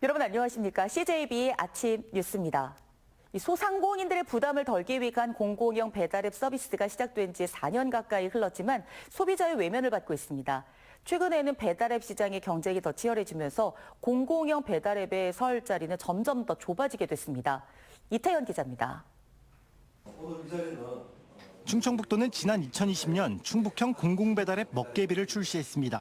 여러분 안녕하십니까? CJB 아침 뉴스입니다. 소상공인들의 부담을 덜기 위한 공공형 배달앱 서비스가 시작된 지 4년 가까이 흘렀지만 소비자의 외면을 받고 있습니다. 최근에는 배달앱 시장의 경쟁이 더 치열해지면서 공공형 배달앱의 설 자리는 점점 더 좁아지게 됐습니다. 이태현 기자입니다. 충청북도는 지난 2020년 충북형 공공배달앱 먹개비를 출시했습니다.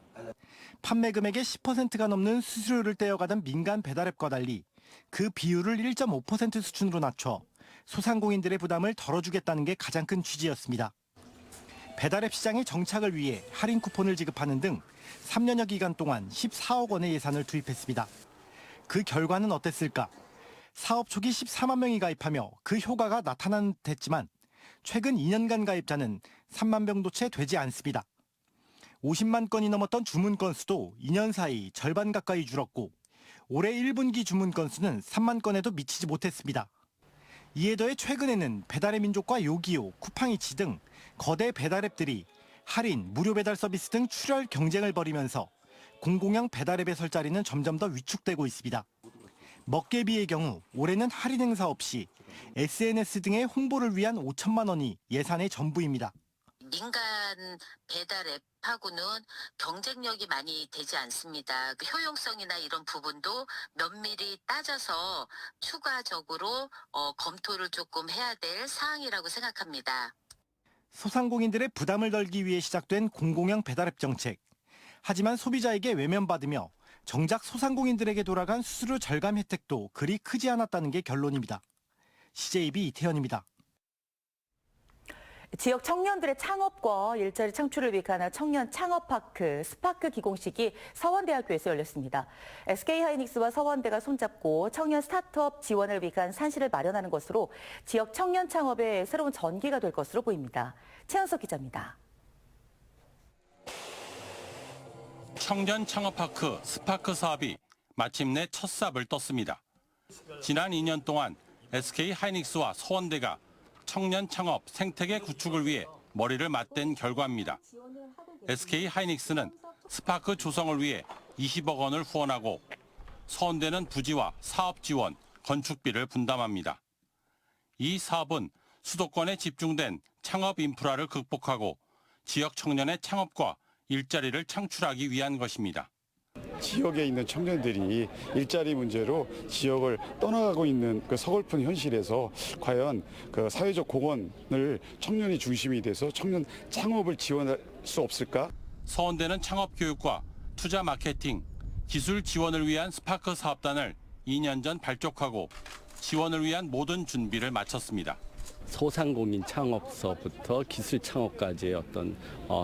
판매 금액의 10%가 넘는 수수료를 떼어가던 민간 배달앱과 달리 그 비율을 1.5% 수준으로 낮춰 소상공인들의 부담을 덜어주겠다는 게 가장 큰 취지였습니다. 배달앱 시장의 정착을 위해 할인 쿠폰을 지급하는 등 3년여 기간 동안 14억 원의 예산을 투입했습니다. 그 결과는 어땠을까? 사업 초기 14만 명이 가입하며 그 효과가 나타난 듯 했지만 최근 2년간 가입자는 3만 명도 채 되지 않습니다. 50만 건이 넘었던 주문 건수도 2년 사이 절반 가까이 줄었고 올해 1분기 주문 건수는 3만 건에도 미치지 못했습니다. 이에 더해 최근에는 배달의 민족과 요기요, 쿠팡이치 등 거대 배달앱들이 할인, 무료 배달 서비스 등 출혈 경쟁을 벌이면서 공공형 배달앱의 설 자리는 점점 더 위축되고 있습니다. 먹개비의 경우 올해는 할인 행사 없이 SNS 등의 홍보를 위한 5천만 원이 예산의 전부입니다. 민간 배달 앱하고는 경쟁력이 많이 되지 않습니다. 그 효용성이나 이런 부분도 면밀히 따져서 추가적으로 검토를 조금 해야 될 사항이라고 생각합니다. 소상공인들의 부담을 덜기 위해 시작된 공공형 배달앱 정책. 하지만 소비자에게 외면받으며 정작 소상공인들에게 돌아간 수수료 절감 혜택도 그리 크지 않았다는 게 결론입니다. CJB 이태현입니다. 지역 청년들의 창업과 일자리 창출을 위한 청년 창업파크 스파크 기공식이 서원대학교에서 열렸습니다. SK하이닉스와 서원대가 손잡고 청년 스타트업 지원을 위한 산실을 마련하는 것으로 지역 청년 창업의 새로운 전기가 될 것으로 보입니다. 최현석 기자입니다. 청년 창업파크 스파크 사업이 마침내 첫 삽을 떴습니다. 지난 2년 동안 SK하이닉스와 서원대가 청년 창업 생태계 구축을 위해 머리를 맞댄 결과입니다. SK하이닉스는 스파크 조성을 위해 20억 원을 후원하고 서원대는 부지와 사업 지원, 건축비를 분담합니다. 이 사업은 수도권에 집중된 창업 인프라를 극복하고 지역 청년의 창업과 일자리를 창출하기 위한 것입니다. 지역에 있는 청년들이 일자리 문제로 지역을 떠나가고 있는 그 서글픈 현실에서 과연 그 사회적 공헌을 청년이 중심이 돼서 청년 창업을 지원할 수 없을까? 서원대는 창업 교육과 투자 마케팅, 기술 지원을 위한 스파크 사업단을 2년 전 발족하고 지원을 위한 모든 준비를 마쳤습니다. 소상공인 창업서부터 기술 창업까지의 어떤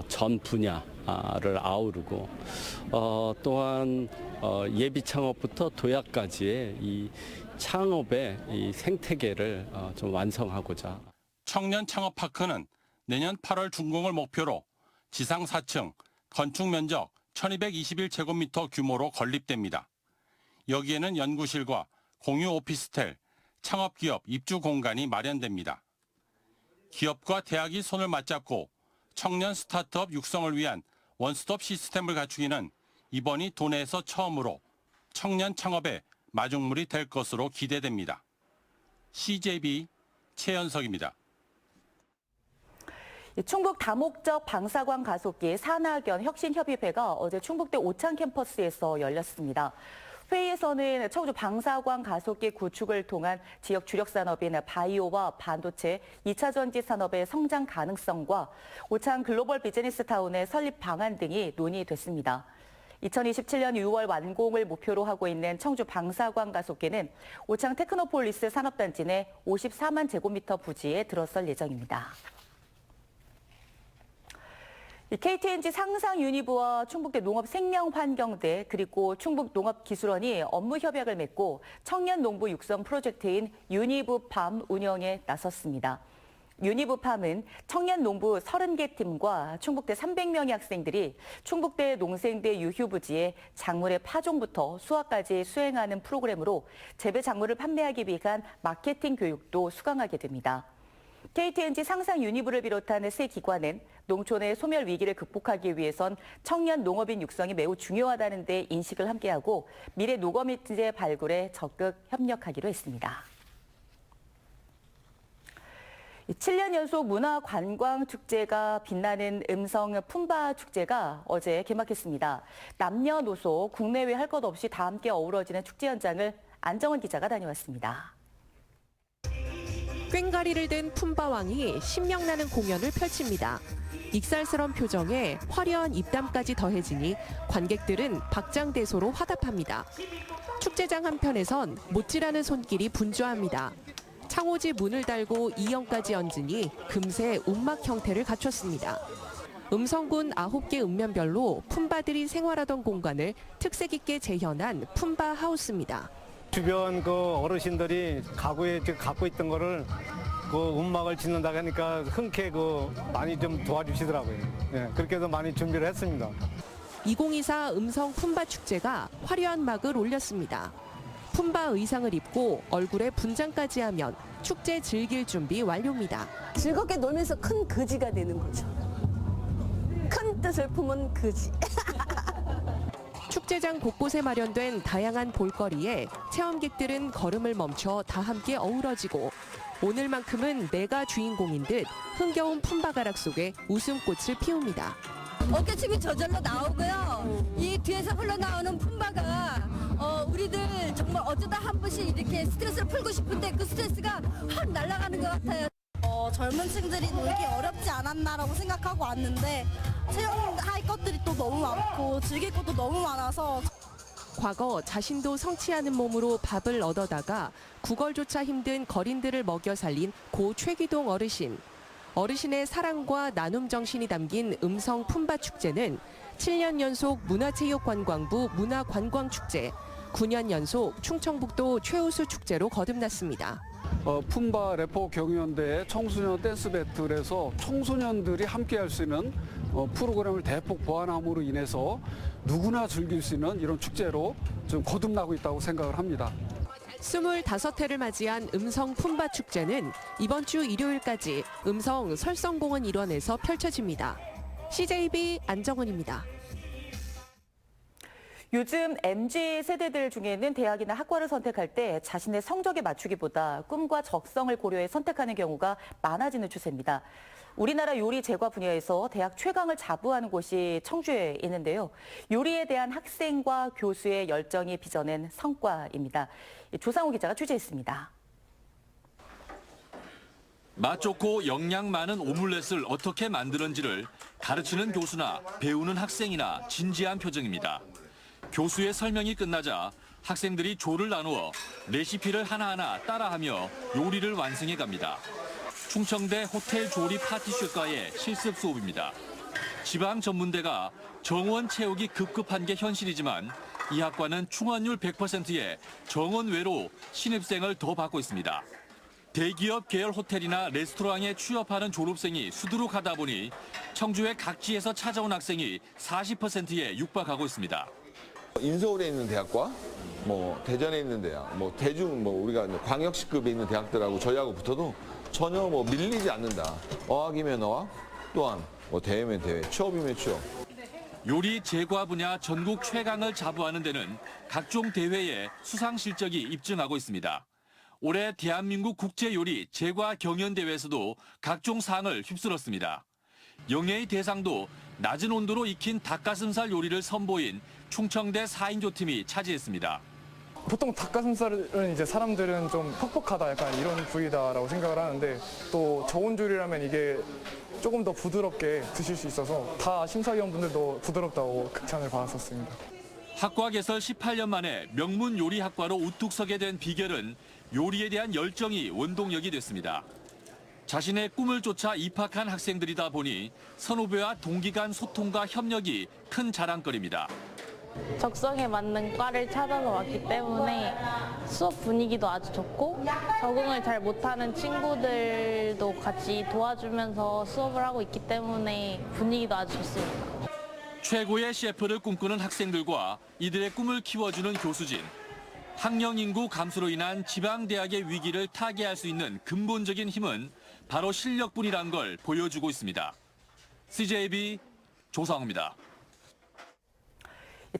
전 분야를 아우르고 또한 예비 창업부터 도약까지의 이 창업의 이 생태계를 좀 완성하고자. 청년 창업파크는 내년 8월 준공을 목표로 지상 4층, 건축 면적 1221제곱미터 규모로 건립됩니다. 여기에는 연구실과 공유 오피스텔, 창업기업 입주 공간이 마련됩니다. 기업과 대학이 손을 맞잡고 청년 스타트업 육성을 위한 원스톱 시스템을 갖추기는 이번이 도내에서 처음으로 청년 창업의 마중물이 될 것으로 기대됩니다. CJB 최현석입니다. 충북 다목적 방사광 가속기 산학연 혁신협의회가 어제 충북대 오창 캠퍼스에서 열렸습니다. 회의에서는 청주 방사광 가속기 구축을 통한 지역 주력 산업인 바이오와 반도체, 2차 전지 산업의 성장 가능성과 오창 글로벌 비즈니스 타운의 설립 방안 등이 논의됐습니다. 2027년 6월 완공을 목표로 하고 있는 청주 방사광 가속기는 오창 테크노폴리스 산업단지 내 54만 제곱미터 부지에 들어설 예정입니다. KTNG 상상 유니브와 충북대 농업생명환경대 그리고 충북농업기술원이 업무 협약을 맺고 청년 농부 육성 프로젝트인 유니브팜 운영에 나섰습니다. 유니브팜은 청년 농부 30개 팀과 충북대 300명의 학생들이 충북대 농생대 유휴부지에 작물의 파종부터 수확까지 수행하는 프로그램으로 재배 작물을 판매하기 위한 마케팅 교육도 수강하게 됩니다. KTNG 상상 유니브를 비롯한 세 기관은 농촌의 소멸 위기를 극복하기 위해선 청년 농업인 육성이 매우 중요하다는 데 인식을 함께하고 미래 농업인재 발굴에 적극 협력하기로 했습니다. 7년 연속 문화관광축제가 빛나는 음성 품바축제가 어제 개막했습니다. 남녀노소 국내외 할 것 없이 다 함께 어우러지는 축제 현장을 안정원 기자가 다녀왔습니다. 꽹가리를 든 품바왕이 신명나는 공연을 펼칩니다. 익살스런 표정에 화려한 입담까지 더해지니 관객들은 박장대소로 화답합니다. 축제장 한편에선 못질하는 손길이 분주합니다. 창호지 문을 달고 이연까지 얹으니 금세 움막 형태를 갖췄습니다. 음성군 9개 읍면별로 품바들이 생활하던 공간을 특색 있게 재현한 품바 하우스입니다. 주변 그 어르신들이 가구에 갖고 있던 거를 그 움막을 짓는다고 하니까 흔쾌히 많이 좀 도와주시더라고요. 예, 그렇게 해서 많이 준비를 했습니다. 2024 음성 품바 축제가 화려한 막을 올렸습니다. 품바 의상을 입고 얼굴에 분장까지 하면 축제 즐길 준비 완료입니다. 즐겁게 놀면서 큰 거지가 되는 거죠. 큰 뜻을 품은 거지. 축제장 곳곳에 마련된 다양한 볼거리에 체험객들은 걸음을 멈춰 다 함께 어우러지고 오늘만큼은 내가 주인공인 듯 흥겨운 품바가락 속에 웃음꽃을 피웁니다. 어깨춤이 저절로 나오고요. 이 뒤에서 흘러나오는 품바가 우리들 정말 어쩌다 한 번씩 이렇게 스트레스를 풀고 싶은데 그 스트레스가 확 날아가는 것 같아요. 젊은 층들이 놀기 어렵지 않았나라고 생각하고 왔는데 체험할 것들이 또 너무 많고 즐길 것도 너무 많아서 과거 자신도 성치 않은 몸으로 밥을 얻어다가 구걸조차 힘든 거린들을 먹여 살린 고 최기동 어르신. 어르신의 사랑과 나눔 정신이 담긴 음성 품바 축제는 7년 연속 문화체육관광부 문화관광축제, 9년 연속 충청북도 최우수 축제로 거듭났습니다. 품바 래퍼 경연대회 청소년 댄스 배틀에서 청소년들이 함께할 수 있는 프로그램을 대폭 보완함으로 인해서 누구나 즐길 수 있는 이런 축제로 좀 거듭나고 있다고 생각을 합니다. 25회를 맞이한 음성 품바 축제는 이번 주 일요일까지 음성 설성공원 일원에서 펼쳐집니다. CJB 안정은입니다. 요즘 MZ 세대들 중에는 대학이나 학과를 선택할 때 자신의 성적에 맞추기보다 꿈과 적성을 고려해 선택하는 경우가 많아지는 추세입니다. 우리나라 요리 제과 분야에서 대학 최강을 자부하는 곳이 청주에 있는데요. 요리에 대한 학생과 교수의 열정이 빚어낸 성과입니다. 조상우 기자가 취재했습니다. 맛 좋고 영양 많은 오믈렛을 어떻게 만드는지를 가르치는 교수나 배우는 학생이나 진지한 표정입니다. 교수의 설명이 끝나자 학생들이 조를 나누어 레시피를 하나하나 따라하며 요리를 완성해 갑니다. 충청대 호텔 조리 파티쇼과의 실습 수업입니다. 지방 전문대가 정원 채우기 급급한 게 현실이지만 이 학과는 충원율 100%의 정원 외로 신입생을 더 받고 있습니다. 대기업 계열 호텔이나 레스토랑에 취업하는 졸업생이 수두룩하다 보니 청주의 각지에서 찾아온 학생이 40%에 육박하고 있습니다. 인서울에 있는 대학과 대전에 있는 대학, 대중 우리가 광역시급에 있는 대학들하고 저희하고 붙어도 전혀 밀리지 않는다. 어학이면 어학, 또한 대회면 대회, 취업이면 취업. 요리 제과 분야 전국 최강을 자부하는 데는 각종 대회에 수상 실적이 입증하고 있습니다. 올해 대한민국 국제요리 제과 경연대회에서도 각종 상을 휩쓸었습니다. 영예의 대상도 낮은 온도로 익힌 닭가슴살 요리를 선보인 충청대 4인조 팀이 차지했습니다. 보통 닭가슴살은 이제 사람들은 좀 퍽퍽하다 약간 이런 부위다라고 생각을 하는데 또 저온조리라면 이게 조금 더 부드럽게 드실 수 있어서 다 심사위원분들도 부드럽다고 극찬을 받았었습니다. 학과 개설 18년 만에 명문 요리학과로 우뚝 서게 된 비결은 요리에 대한 열정이 원동력이 됐습니다. 자신의 꿈을 쫓아 입학한 학생들이다 보니 선후배와 동기 간 소통과 협력이 큰 자랑거리입니다. 적성에 맞는 과를 찾아서 왔기 때문에 수업 분위기도 아주 좋고 적응을 잘 못하는 친구들도 같이 도와주면서 수업을 하고 있기 때문에 분위기도 아주 좋습니다. 최고의 셰프를 꿈꾸는 학생들과 이들의 꿈을 키워주는 교수진. 학령 인구 감소로 인한 지방대학의 위기를 타개할 수 있는 근본적인 힘은 바로 실력뿐이란 걸 보여주고 있습니다. CJB 조상우입니다.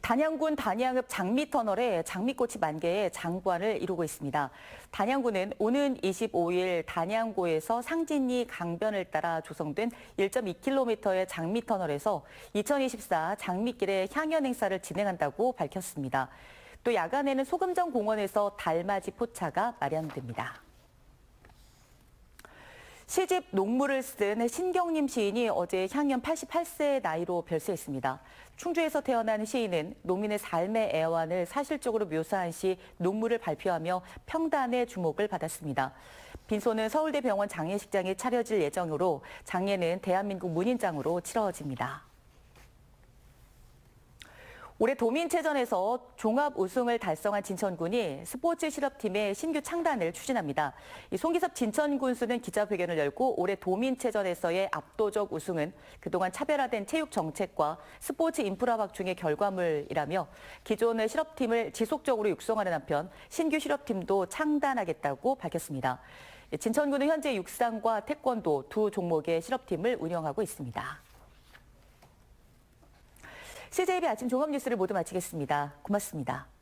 단양군 단양읍 장미터널에 장미꽃이 만개해 장관을 이루고 있습니다. 단양군은 오는 25일 단양고에서 상진리 강변을 따라 조성된 1.2km의 장미터널에서 2024 장미길의 향연 행사를 진행한다고 밝혔습니다. 또 야간에는 소금정 공원에서 달맞이 포차가 마련됩니다. 시집 농무를 쓴 신경림 시인이 어제 향년 88세의 나이로 별세했습니다. 충주에서 태어난 시인은 농민의 삶의 애환을 사실적으로 묘사한 시 농무를 발표하며 평단의 주목을 받았습니다. 빈소는 서울대병원 장례식장에 차려질 예정으로 장례는 대한민국 문인장으로 치러집니다. 올해 도민체전에서 종합 우승을 달성한 진천군이 스포츠 실업팀의 신규 창단을 추진합니다. 송기섭 진천군수는 기자회견을 열고 올해 도민체전에서의 압도적 우승은 그동안 차별화된 체육 정책과 스포츠 인프라 확충의 결과물이라며 기존의 실업팀을 지속적으로 육성하는 한편 신규 실업팀도 창단하겠다고 밝혔습니다. 진천군은 현재 육상과 태권도 두 종목의 실업팀을 운영하고 있습니다. CJB 아침 종합 뉴스를 모두 마치겠습니다. 고맙습니다.